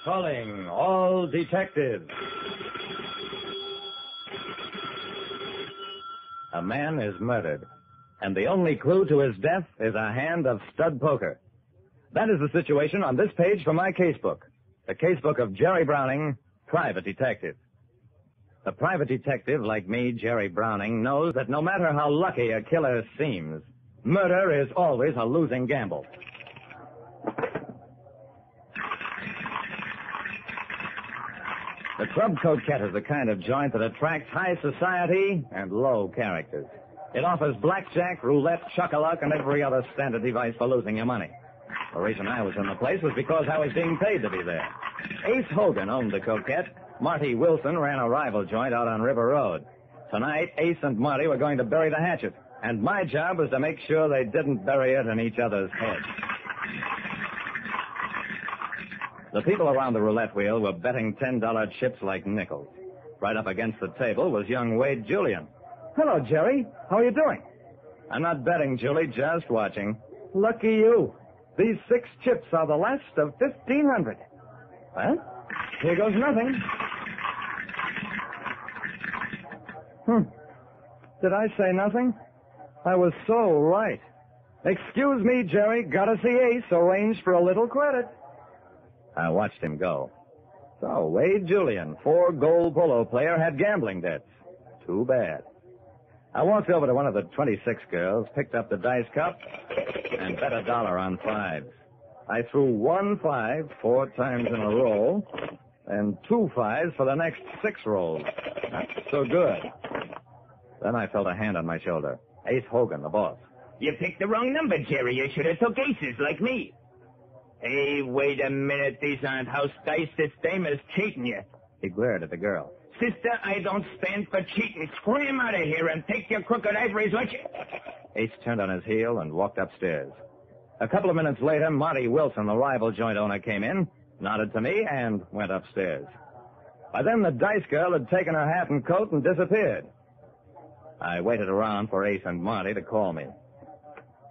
Calling all detectives. A man is murdered, and the only clue to his death is a hand of stud poker. That is the situation on this page from my casebook. The casebook of Jerry Browning, private detective. The private detective, like me, Jerry Browning, knows that no matter how lucky a killer seems, murder is always a losing gamble. The Club Coquette is the kind of joint that attracts high society and low characters. It offers blackjack, roulette, chuck-a-luck, and every other standard device for losing your money. The reason I was in the place was because I was being paid to be there. Ace Hogan owned the Coquette. Marty Wilson ran a rival joint out on River Road. Tonight, Ace and Marty were going to bury the hatchet, and my job was to make sure they didn't bury it in each other's heads. The people around the roulette wheel were betting $10 chips like nickels. Right up against the table was young Wade Julian. Hello, Jerry. How are you doing? I'm not betting, Julie, just watching. Lucky you. These 6 chips are the last of 1,500. What? Here goes nothing. Did I say nothing? I was so right. Excuse me, Jerry. Gotta see Ace. Arrange for a little credit. I watched him go. So, Wade Julian, 4 gold polo player, had gambling debts. Too bad. I walked over to one of the 26 girls, picked up the dice cup, and bet $1 on 5s. I threw 1 5 4 times in a row, and 2 5s for the next 6 rolls. Not so good. Then I felt a hand on my shoulder. Ace Hogan, the boss. You picked the wrong number, Jerry. You should have took aces like me. Hey, wait a minute. These aren't house dice. This dame is cheating you. He glared at the girl. Sister, I don't stand for cheating. Scram out of here and take your crooked ivories with you. Ace turned on his heel and walked upstairs. A couple of minutes later, Marty Wilson, the rival joint owner, came in, nodded to me, and went upstairs. By then, the dice girl had taken her hat and coat and disappeared. I waited around for Ace and Marty to call me.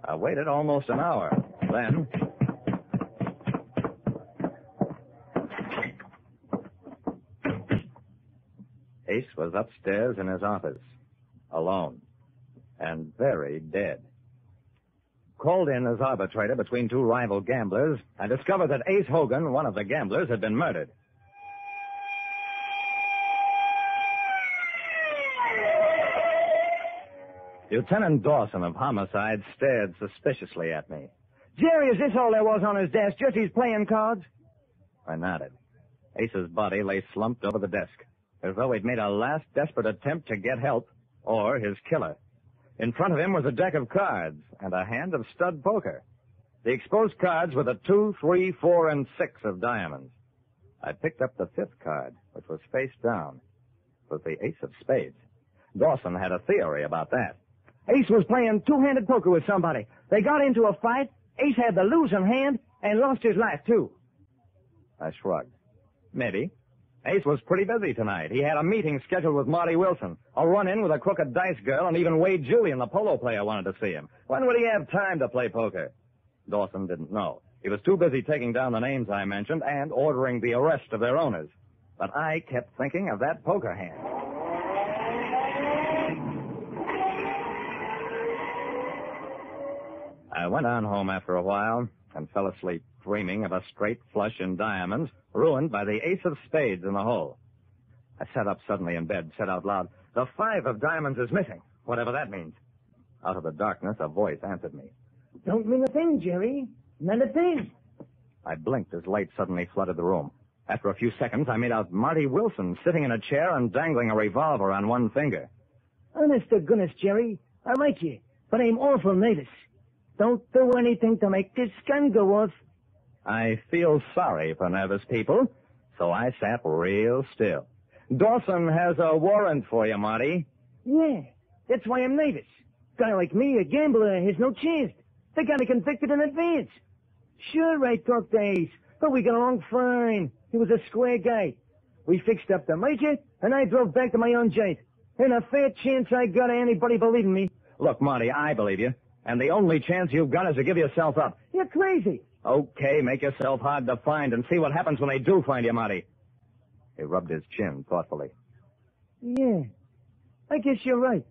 I waited almost an hour. Then... Ace was upstairs in his office, alone, and very dead. Called in as arbitrator between 2 rival gamblers, I discovered that Ace Hogan, one of the gamblers, had been murdered. Lieutenant Dawson of Homicide stared suspiciously at me. Jerry, is this all there was on his desk? Just his playing cards? I nodded. Ace's body lay slumped over the desk, as though he'd made a last desperate attempt to get help, or his killer. In front of him was a deck of cards and a hand of stud poker. The exposed cards were the 2, 3, 4, and 6 of diamonds. I picked up the 5th card, which was face down. It was the ace of spades. Dawson had a theory about that. Ace was playing 2-handed poker with somebody. They got into a fight. Ace had the losing hand and lost his life, too. I shrugged. Maybe. Ace was pretty busy tonight. He had a meeting scheduled with Marty Wilson, a run-in with a crooked dice girl, and even Wade Julian, the polo player, wanted to see him. When would he have time to play poker? Dawson didn't know. He was too busy taking down the names I mentioned and ordering the arrest of their owners. But I kept thinking of that poker hand. I went on home after a while and fell asleep, dreaming of a straight flush in diamonds, ruined by the ace of spades in the hole. I sat up suddenly in bed, said out loud, "The 5 of diamonds is missing," whatever that means. Out of the darkness, a voice answered me. Don't mean a thing, Jerry. Not a thing. I blinked as light suddenly flooded the room. After a few seconds, I made out Marty Wilson sitting in a chair and dangling a revolver on one finger. Honest to goodness, Jerry, I like you, but I'm awful nervous. Don't do anything to make this gun go off. I feel sorry for nervous people, so I sat real still. Dawson has a warrant for you, Marty. Yeah, that's why I'm nervous. Guy like me, a gambler, has no chance. They got me convicted in advance. Sure, I talked to Ace, but we got along fine. He was a square guy. We fixed up the major, and I drove back to my own joint. And a fair chance I got of anybody believing me. Look, Marty, I believe you. And the only chance you've got is to give yourself up. You're crazy. Okay, make yourself hard to find and see what happens when they do find you, Marty. He rubbed his chin thoughtfully. Yeah, I guess you're right.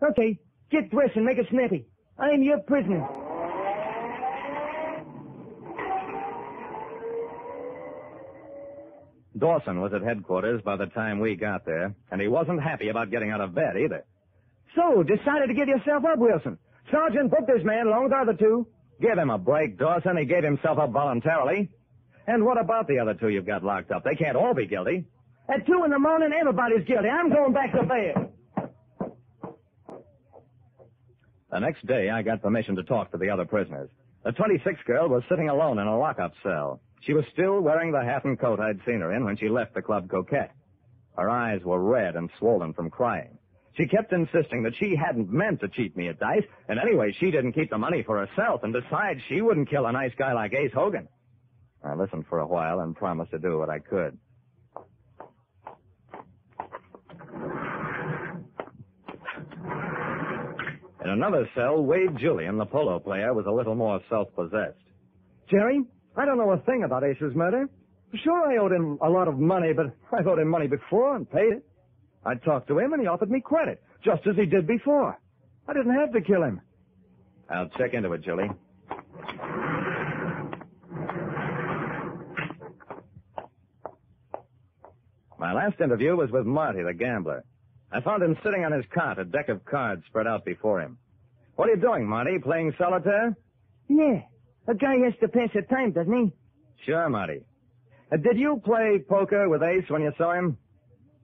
Okay, get dressed and make it snappy. I'm your prisoner. Dawson was at headquarters by the time we got there, and he wasn't happy about getting out of bed either. So, decided to give yourself up, Wilson. Sergeant booked this man along with the other two. Give him a break, Dawson. He gave himself up voluntarily. And what about the other two you've got locked up? They can't all be guilty. At 2 in the morning, everybody's guilty. I'm going back to bed. The next day, I got permission to talk to the other prisoners. The 26th girl was sitting alone in a lockup cell. She was still wearing the hat and coat I'd seen her in when she left the Club Coquette. Her eyes were red and swollen from crying. She kept insisting that she hadn't meant to cheat me at dice, and anyway, she didn't keep the money for herself, and besides, she wouldn't kill a nice guy like Ace Hogan. I listened for a while and promised to do what I could. In another cell, Wade Julian, the polo player, was a little more self-possessed. Jerry, I don't know a thing about Ace's murder. Sure, I owed him a lot of money, but I've owed him money before and paid it. I talked to him, and he offered me credit, just as he did before. I didn't have to kill him. I'll check into it, Julie. My last interview was with Marty, the gambler. I found him sitting on his cot, a deck of cards spread out before him. What are you doing, Marty? Playing solitaire? Yeah. A guy has to pass the time, doesn't he? Sure, Marty. Did you play poker with Ace when you saw him?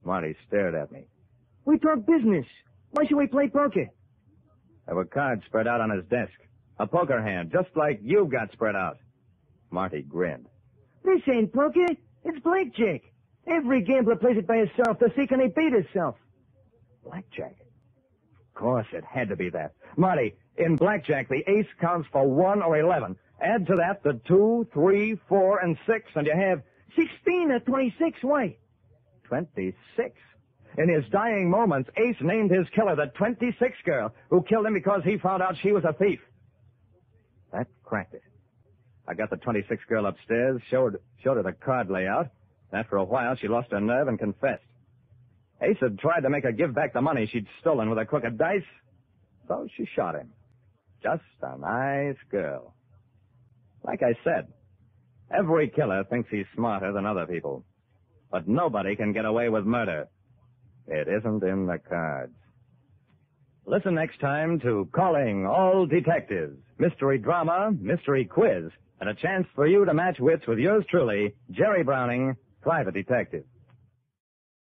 Marty stared at me. We talk business. Why should we play poker? There were cards spread out on his desk. A poker hand, just like you've got spread out. Marty grinned. This ain't poker. It's blackjack. Every gambler plays it by himself to see can he beat himself. Blackjack? Of course, it had to be that. Marty, in blackjack, the ace counts for 1 or 11. Add to that the 2, 3, 4, and 6, and you have 16 or 26. Why? 26. In his dying moments, Ace named his killer the 26th girl, who killed him because he found out she was a thief. That cracked it. I got the 26th girl upstairs, showed her the card layout. After a while, she lost her nerve and confessed. Ace had tried to make her give back the money she'd stolen with a crooked dice, so she shot him. Just a nice girl. Like I said, every killer thinks he's smarter than other people. But nobody can get away with murder. It isn't in the cards. Listen next time to Calling All Detectives, mystery drama, mystery quiz, and a chance for you to match wits with yours truly, Jerry Browning, Private Detective.